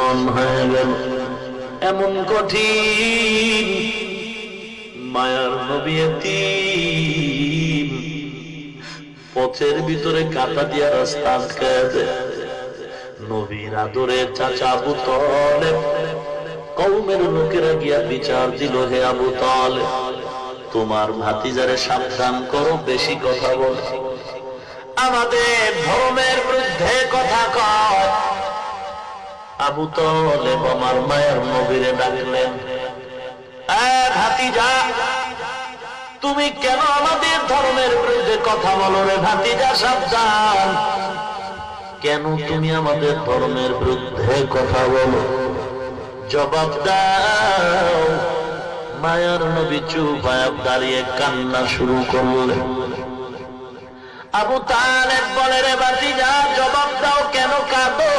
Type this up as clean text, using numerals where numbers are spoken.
জীবন হয়ে গেল এমন কঠিন। মায়ার নবী এতিম, পথের ভিতরে কাঁটা দিয়া রাস্তা আটকায় দেয়। নবীর আদরের চাচা আবু তালেব, কওমের লোকেরা গিয়া বিচার দিল, হে আবু তালেব, তোমার ভাতিজারে সাবধান করো, বেশি কথা বলে, আমাদের ধর্মের বিরুদ্ধে কথা কয়। আবু তালেব আমার মায়ের নবীরে ডাকলেন, ভাতিজা, তুমি কেন আমাদের ধর্মের বিরুদ্ধে কথা বলো রে ভাতিজা, সাবধান। কেন তুমি আমাদের ধর্মের বিরুদ্ধে কথা বলো, জবাব দাও। মায়ার নবী চুপ হয়ে দাঁড়িয়ে কান্না শুরু করলেন। আবু তালেব বলে, রে ভাতিজা, জবাব দাও, কেন কাঁদো?